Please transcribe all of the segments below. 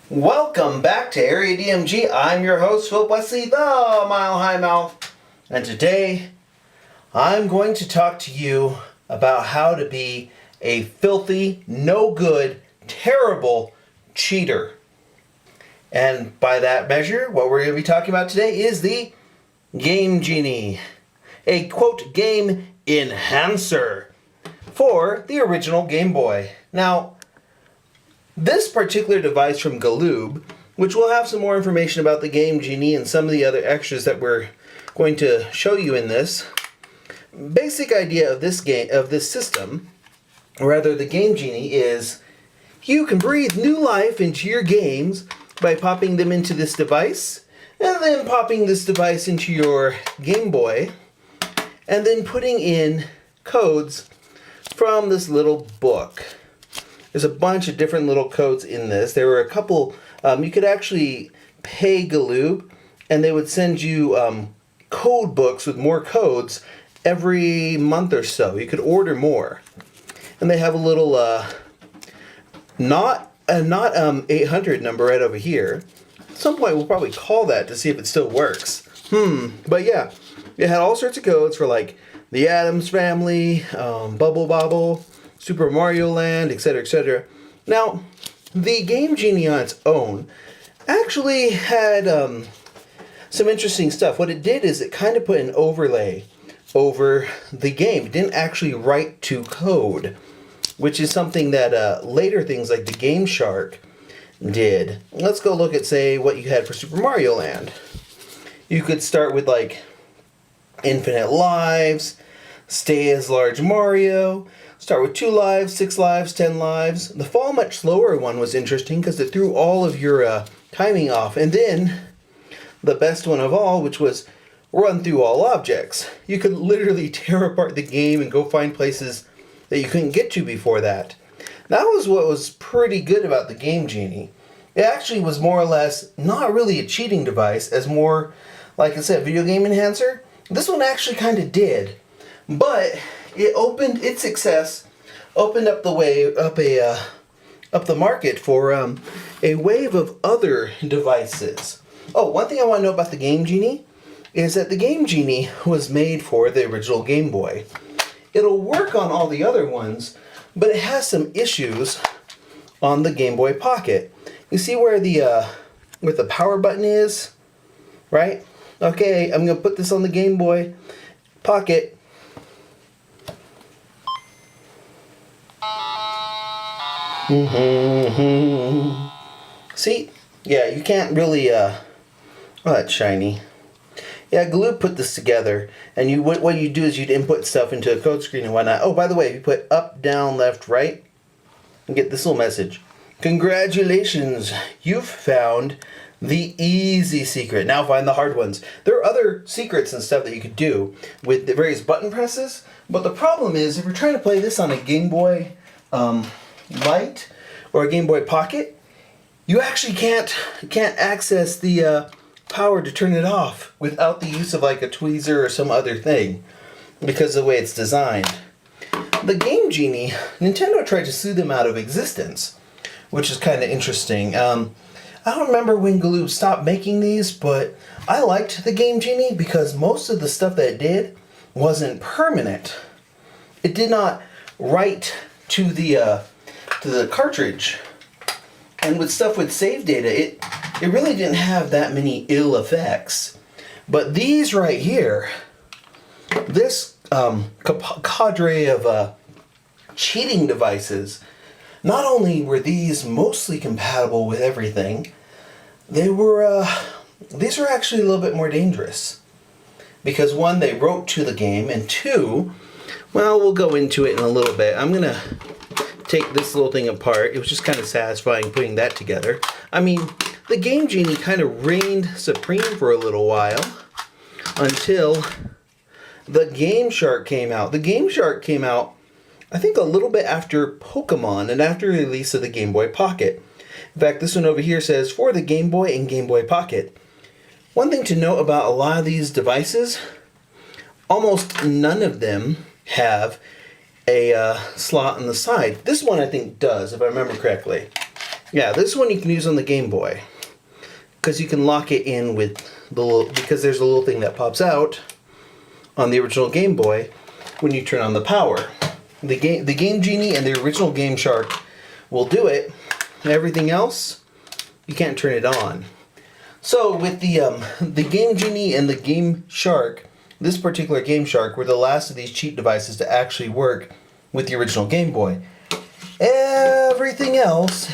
Welcome back to Area DMG. I'm your host, Philip Wesley, the Mile High Mouth. And today, I'm going to talk to you about how to be a filthy, no good, terrible cheater. And by that measure, what we're going to be talking about today is the Game Genie. A, quote, game enhancer for the original Game Boy. Now, this particular device from Galoob, which will have some more information about the Game Genie and some of the other extras that we're going to show you in this. Basic idea of this system, or rather the Game Genie, is you can breathe new life into your games by popping them into this device, and then popping this device into your Game Boy, and then putting in codes from this little book. There's a bunch of different little codes in this. There were a couple, you could actually pay Galoob and they would send you code books with more codes every month or so. You could order more. And they have a little, not 800 number right over here. At some point we'll probably call that to see if it still works. But yeah, it had all sorts of codes for like the Addams Family, Bubble Bobble, Super Mario Land, etc., etc. Now, the Game Genie on its own actually had some interesting stuff. What it did is it kind of put an overlay over the game. It didn't actually write to code, which is something that later things like the Gameshark did. Let's go look at, say, what you had for Super Mario Land. You could start with, like, infinite lives, stay as large Mario, start with 2 lives, 6 lives, 10 lives. The fall much slower one was interesting because it threw all of your timing off. And then the best one of all, which was run through all objects. You could literally tear apart the game and go find places that you couldn't get to before that. That was what was pretty good about the Game Genie. It actually was more or less not really a cheating device, as more, like I said, video game enhancer. This one actually kind of did. But its success opened up the way, up the market for a wave of other devices. Oh, one thing I want to know about the Game Genie is that the Game Genie was made for the original Game Boy. It'll work on all the other ones, but it has some issues on the Game Boy Pocket. You see where the power button is, right? Okay, I'm gonna put this on the Game Boy Pocket. See? Yeah, you can't really, oh, that's shiny. Yeah, Galoob put this together, and what you do is you'd input stuff into a code screen and whatnot. Oh, by the way, if you put up, down, left, right, and get this little message. Congratulations, you've found the easy secret. Now find the hard ones. There are other secrets and stuff that you could do with the various button presses, but the problem is if you're trying to play this on a Game Boy Light or a Game Boy Pocket, you actually can't access the power to turn it off without the use of like a tweezer or some other thing because of the way it's designed. The Game Genie, Nintendo tried to sue them out of existence, which is kind of interesting. I don't remember when Galoob stopped making these, but I liked the Game Genie because most of the stuff that it did wasn't permanent. It did not write to the cartridge. And with stuff with save data, it really didn't have that many ill effects. But these right here, this cadre of cheating devices, not only were these mostly compatible with everything, these were actually a little bit more dangerous. Because one, they wrote to the game, and two, well, we'll go into it in a little bit. I'm going to take this little thing apart. It was just kind of satisfying putting that together. I mean, the Game Genie kind of reigned supreme for a little while until the Gameshark came out. The Gameshark came out, I think, a little bit after Pokemon and after the release of the Game Boy Pocket. In fact, this one over here says, for the Game Boy and Game Boy Pocket. One thing to note about a lot of these devices, almost none of them have a slot on the side. This one I think does, if I remember correctly. Yeah, this one you can use on the Game Boy. Because you can lock it in with the little, because there's a little thing that pops out on the original Game Boy when you turn on the power. The Game Genie and the original Gameshark will do it. Everything else, you can't turn it on. So with the Game Genie and the Gameshark, this particular Gameshark were the last of these cheap devices to actually work with the original Game Boy. Everything else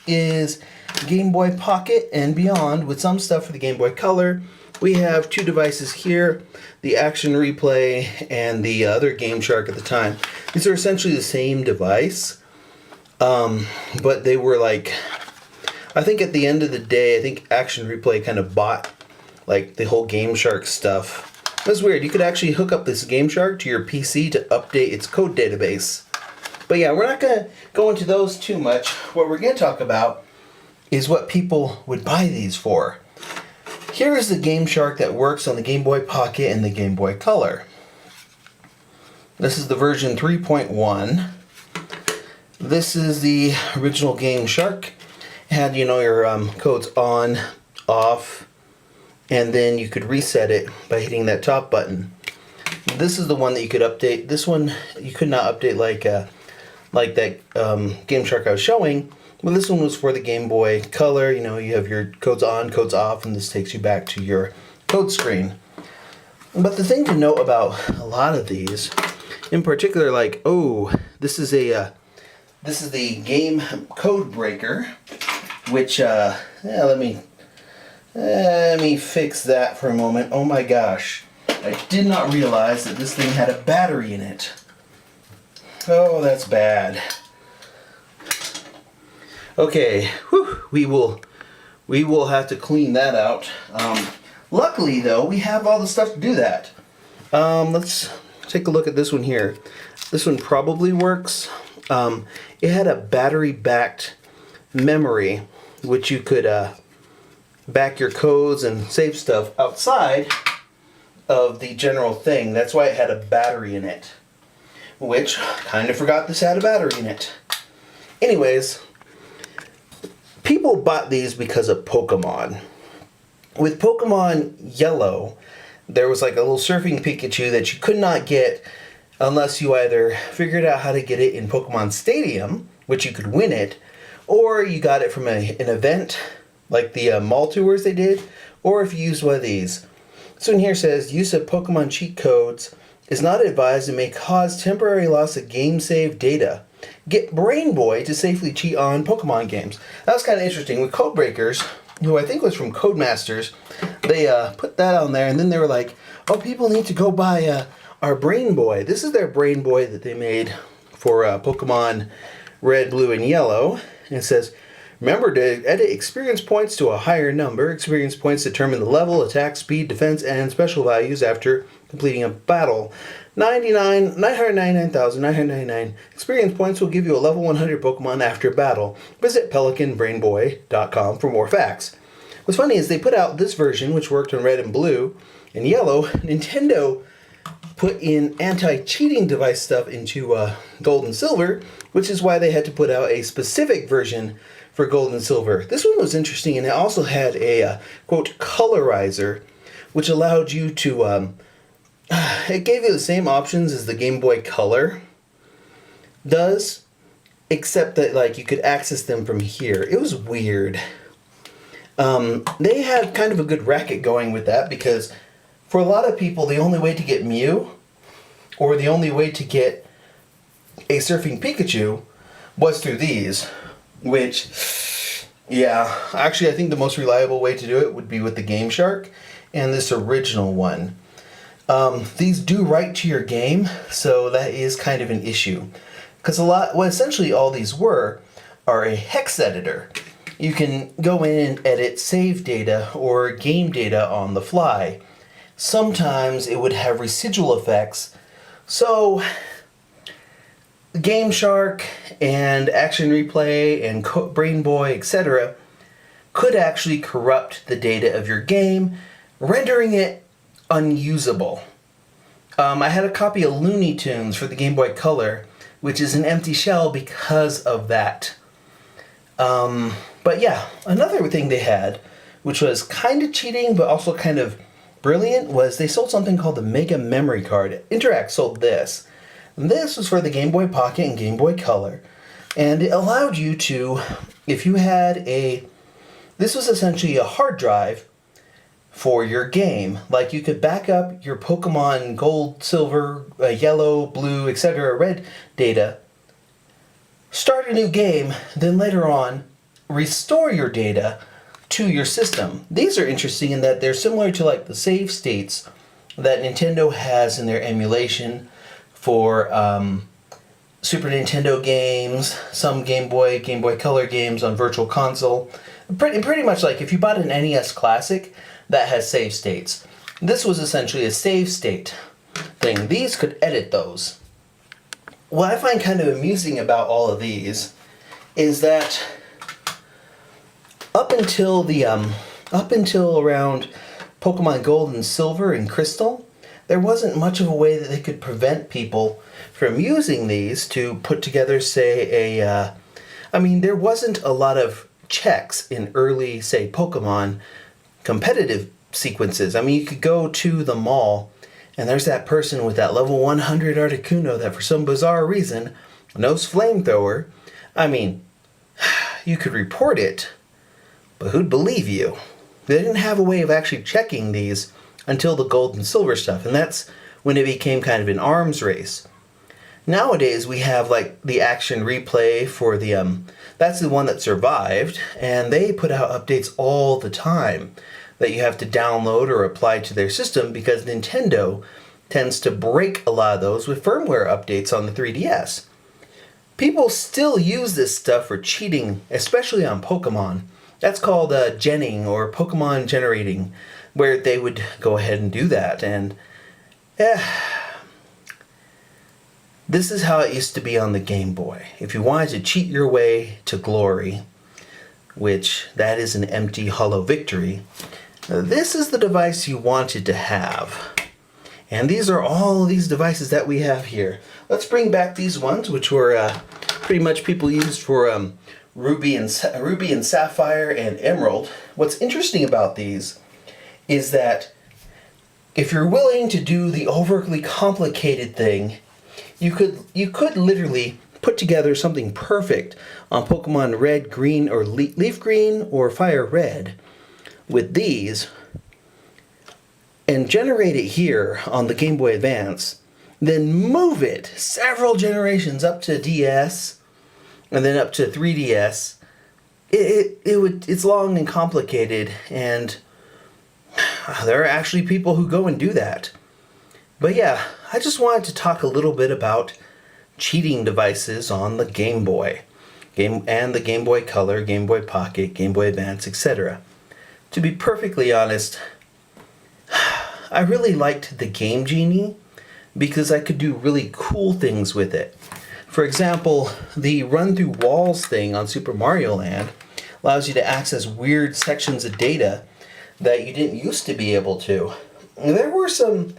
is Game Boy Pocket and beyond, with some stuff for the Game Boy Color. We have two devices here, the Action Replay and the other Gameshark at the time. These are essentially the same device, but they were like, I think at the end of the day, I think Action Replay kind of bought like the whole Gameshark stuff. That's weird. You could actually hook up this Gameshark to your PC to update its code database. But yeah, we're not going to go into those too much. What we're going to talk about is what people would buy these for. Here is the Gameshark that works on the Game Boy Pocket and the Game Boy Color. This is the version 3.1. This is the original Gameshark. It had, you know, your codes on, off, and then you could reset it by hitting that top button. This is the one that you could update. This one you could not update like that Gameshark I was showing. Well, this one was for the Game Boy Color. You know, you have your codes on, codes off, and this takes you back to your code screen. But the thing to note about a lot of these, in particular, like, oh, this is the game code breaker, which let me fix that for a moment. Oh my gosh, I did not realize that this thing had a battery in it. Oh, that's bad. Okay, whew, we will have to clean that out. Luckily, though, we have all the stuff to do that. Let's take a look at this one here. This one probably works. It had a battery-backed memory, which you could back your codes and save stuff outside of the general thing. That's why it had a battery in it, which kind of forgot this had a battery in it. Anyways, people bought these because of Pokemon. With Pokemon Yellow, there was like a little surfing Pikachu that you could not get unless you either figured out how to get it in Pokemon Stadium, which you could win it, or you got it from an event, like the mall tours they did, or if you used one of these. So in here says, use of Pokemon cheat codes is not advised and may cause temporary loss of game save data. Get Brain Boy to safely cheat on Pokemon games. That was kind of interesting. With Codebreakers, who I think was from Codemasters, they put that on there, and then they were like, oh, people need to go buy our Brain Boy. This is their Brain Boy that they made for Pokemon Red, Blue, and Yellow. And it says, remember to edit experience points to a higher number. Experience points determine the level, attack, speed, defense, and special values after completing a battle. 999,999 experience points will give you a level 100 Pokemon after battle. Visit PelicanBrainBoy.com for more facts. What's funny is they put out this version, which worked on Red and Blue and Yellow. Nintendo put in anti-cheating device stuff into Gold and Silver, which is why they had to put out a specific version for Gold and Silver. This one was interesting, and it also had a, quote, colorizer, which allowed you to, it gave you the same options as the Game Boy Color does, except that, like, you could access them from here. It was weird. They had kind of a good racket going with that, because for a lot of people, the only way to get Mew, or the only way to get a Surfing Pikachu, was through these. Which, yeah, actually I think the most reliable way to do it would be with the Gameshark and this original one. These do write to your game, so that is kind of an issue. Because essentially all these are a hex editor. You can go in and edit save data or game data on the fly. Sometimes it would have residual effects, so Gameshark and Action Replay and Brain Boy, etc. could actually corrupt the data of your game, rendering it unusable. I had a copy of Looney Tunes for the Game Boy Color, which is an empty shell because of that. But yeah, another thing they had, which was kind of cheating but also kind of brilliant, was they sold something called the Mega Memory Card. Interact sold this. And this was for the Game Boy Pocket and Game Boy Color. And it allowed you to, if you had this was essentially a hard drive for your game. Like you could back up your Pokemon Gold, Silver, Yellow, Blue, etc., Red data, start a new game, then later on restore your data to your system. These are interesting in that they're similar to like the save states that Nintendo has in their emulation for Super Nintendo games, some Game Boy Color games on Virtual Console. Pretty much like if you bought an NES Classic that has save states. This was essentially a save state thing. These could edit those. What I find kind of amusing about all of these is that up until around Pokemon Gold and Silver and Crystal, there wasn't much of a way that they could prevent people from using these to put together, say, there wasn't a lot of checks in early, say, Pokemon competitive sequences. I mean, you could go to the mall and there's that person with that level 100 Articuno that for some bizarre reason knows Flamethrower. I mean, you could report it, but who'd believe you? They didn't have a way of actually checking these until the Gold and Silver stuff, and that's when it became kind of an arms race. Nowadays we have like the Action Replay for the that's the one that survived, and they put out updates all the time that you have to download or apply to their system because Nintendo tends to break a lot of those with firmware updates on the 3DS. People still use this stuff for cheating, especially on Pokemon. That's called genning or Pokemon generating, where they would go ahead and do that. And this is how it used to be on the Game Boy. If you wanted to cheat your way to glory, which that is an empty, hollow victory, this is the device you wanted to have. And these are all these devices that we have here. Let's bring back these ones, which were pretty much people used for Ruby and Sapphire and Emerald. What's interesting about these is that if you're willing to do the overly complicated thing, you could literally put together something perfect on Pokemon Red, Green, or Leaf Green, or Fire Red with these, and generate it here on the Game Boy Advance, then move it several generations up to DS, and then up to 3DS. It's long and complicated, and there are actually people who go and do that. But yeah, I just wanted to talk a little bit about cheating devices on the Game Boy, and the Game Boy Color, Game Boy Pocket, Game Boy Advance, etc. To be perfectly honest, I really liked the Game Genie because I could do really cool things with it. For example, the run through walls thing on Super Mario Land allows you to access weird sections of data that you didn't used to be able to. And there were some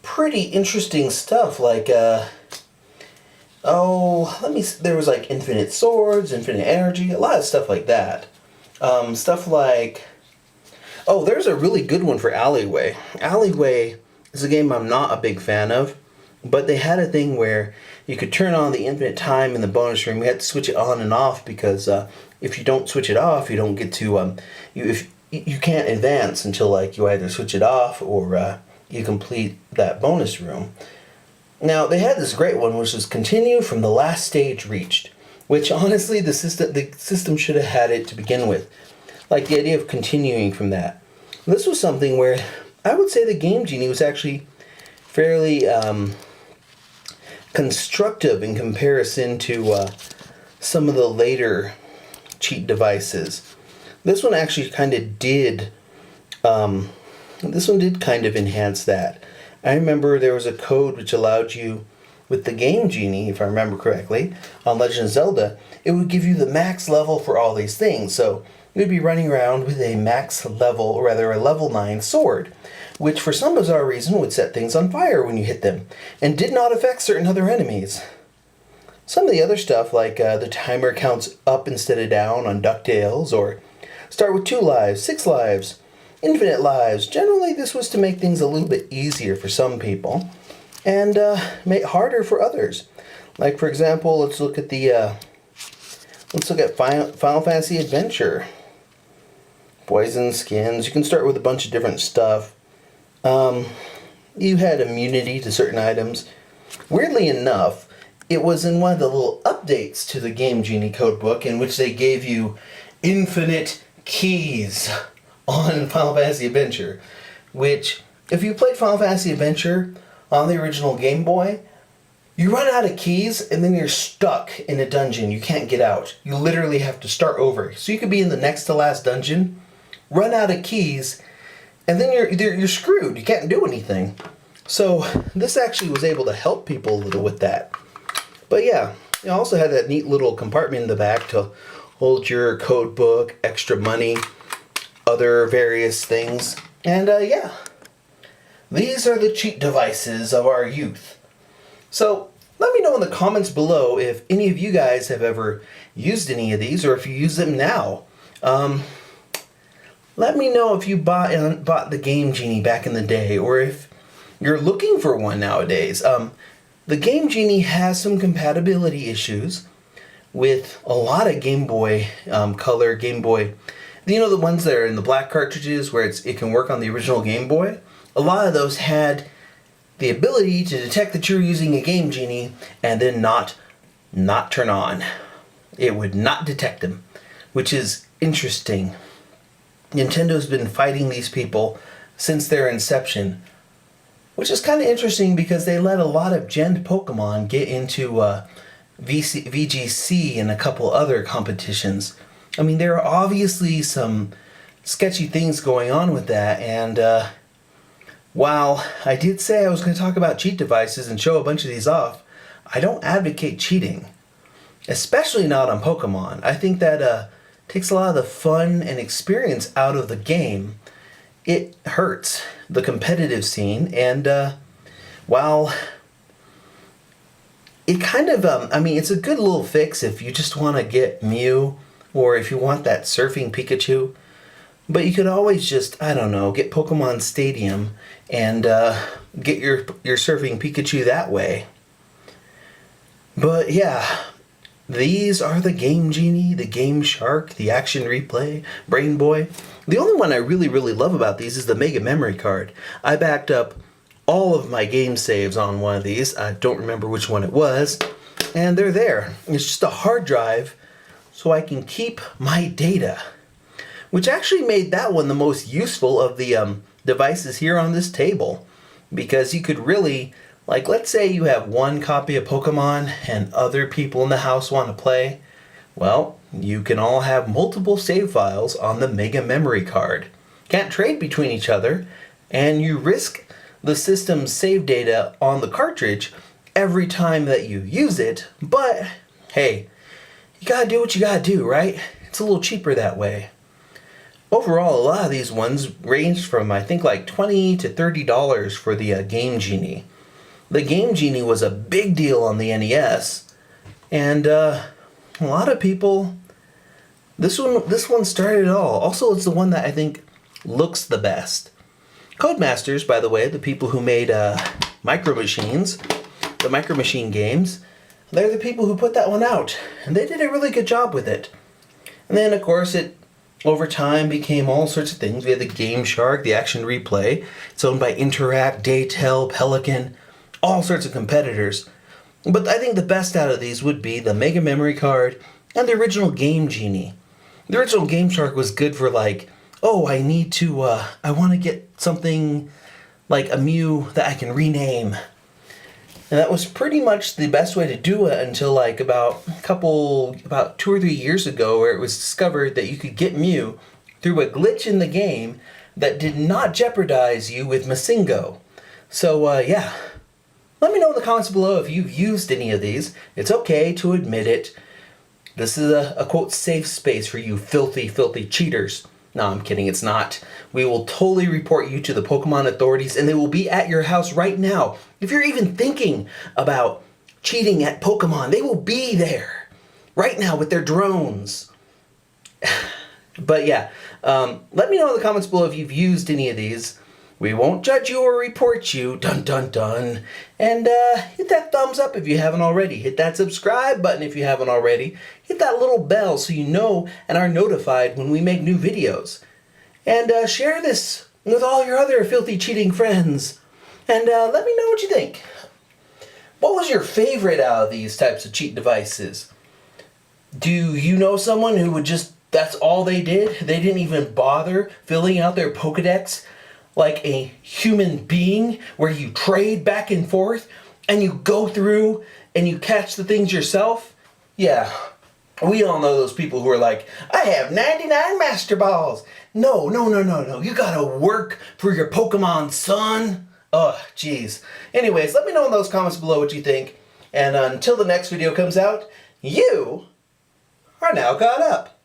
pretty interesting stuff like, there was like infinite swords, infinite energy, a lot of stuff like that. Stuff like, there's a really good one for Alleyway. Alleyway is a game I'm not a big fan of, but they had a thing where you could turn on the infinite time in the bonus room. You had to switch it on and off because if you don't switch it off, you don't get to you can't advance until like you either switch it off or you complete that bonus room. Now they had this great one which was continue from the last stage reached, which honestly the system should have had it to begin with. Like the idea of continuing from that. This was something where I would say the Game Genie was actually fairly constructive in comparison to some of the later cheat devices. This one actually kind of did kind of enhance that. I remember there was a code which allowed you, with the Game Genie, if I remember correctly, on Legend of Zelda, it would give you the max level for all these things. So you'd be running around with a max level, or rather a level 9 sword, which for some bizarre reason would set things on fire when you hit them, and did not affect certain other enemies. Some of the other stuff, like the timer counts up instead of down on DuckTales, or start with 2 lives, 6 lives, infinite lives. Generally, this was to make things a little bit easier for some people and make it harder for others. Like, for example, let's look at Final Fantasy Adventure. Poison skins. You can start with a bunch of different stuff. You had immunity to certain items. Weirdly enough, it was in one of the little updates to the Game Genie codebook in which they gave you infinite keys on Final Fantasy Adventure. Which, if you played Final Fantasy Adventure on the original Game Boy, you run out of keys and then you're stuck in a dungeon. You can't get out. You literally have to start over. So you could be in the next to last dungeon, run out of keys, and then you're screwed. You can't do anything. So this actually was able to help people a little with that. But yeah, it also had that neat little compartment in the back to hold your code book, extra money, other various things. And yeah, these are the cheat devices of our youth. So let me know in the comments below if any of you guys have ever used any of these, or if you use them now. Let me know if you bought the Game Genie back in the day, or if you're looking for one nowadays. The Game Genie has some compatibility issues with a lot of Game Boy Color, Game Boy. You know, the ones that are in the black cartridges where it can work on the original Game Boy? A lot of those had the ability to detect that you're using a Game Genie and then not turn on. It would not detect them, which is interesting. Nintendo's been fighting these people since their inception, which is kind of interesting because they let a lot of gen Pokemon get into VGC and a couple other competitions. I mean, there are obviously some sketchy things going on with that, and while I did say I was going to talk about cheat devices and show a bunch of these off, I don't advocate cheating, especially not on Pokemon. I think that takes a lot of the fun and experience out of the game. It hurts the competitive scene, and while it kind of, I mean, it's a good little fix if you just want to get Mew, or if you want that surfing Pikachu, but you could always just, I don't know, get Pokemon Stadium and get your surfing Pikachu that way. But yeah, these are the Game Genie, the Gameshark, the Action Replay, Brain Boy. The only one I really love about these is the Mega Memory Card. I backed up all of my game saves on one of these. I don't remember which one it was. And they're there. It's just a hard drive so I can keep my data. Which actually made that one the most useful of the devices here on this table. Because you could really, like, let's say you have one copy of Pokemon and other people in the house want to play. Well, you can all have multiple save files on the Mega Memory Card. Can't trade between each other, and you risk the system's save data on the cartridge every time that you use it, but hey, you gotta do what you gotta do, right? It's a little cheaper that way. Overall, a lot of these ones ranged from, I think, like $20 to $30 for the Game Genie. The Game Genie was a big deal on the NES, and a lot of people, this one started it all. Also, it's the one that I think looks the best. Codemasters, by the way, the people who made Micro Machines, the Micro Machine games, they're the people who put that one out, and they did a really good job with it. And then, of course, it over time became all sorts of things. We had the Gameshark, the Action Replay. It's owned by Interact, Daytel, Pelican, all sorts of competitors. But I think the best out of these would be the Mega Memory Card and the original Game Genie. The original Gameshark was good for, like, oh, I want to get something like a Mew that I can rename. And that was pretty much the best way to do it until like about 2 or 3 years ago, where it was discovered that you could get Mew through a glitch in the game that did not jeopardize you with Masingo. So yeah, let me know in the comments below if you've used any of these. It's okay to admit it. This is a quote safe space for you filthy cheaters. No, I'm kidding, it's not. We will totally report you to the Pokemon authorities, and they will be at your house right now. If you're even thinking about cheating at Pokemon. They will be there right now with their drones. But yeah, let me know in the comments below if you've used any of these. We won't judge you or report you. Dun dun dun. And hit that thumbs up if you haven't already. Hit that subscribe button if you haven't already. Hit that little bell so you know and are notified when we make new videos. And share this with all your other filthy cheating friends. And let me know what you think. What was your favorite out of these types of cheat devices? Do you know someone who would just, that's all they did? They didn't even bother filling out their Pokedex like a human being, where you trade back and forth and you go through and you catch the things yourself? Yeah, we all know those people who are like, I have 99 Master Balls. No. You gotta work for your Pokemon, son. Oh, jeez. Anyways, let me know in those comments below what you think. And until the next video comes out, you are now caught up.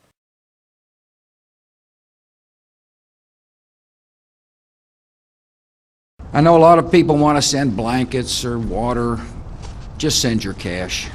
I know a lot of people want to send blankets or water. Just send your cash.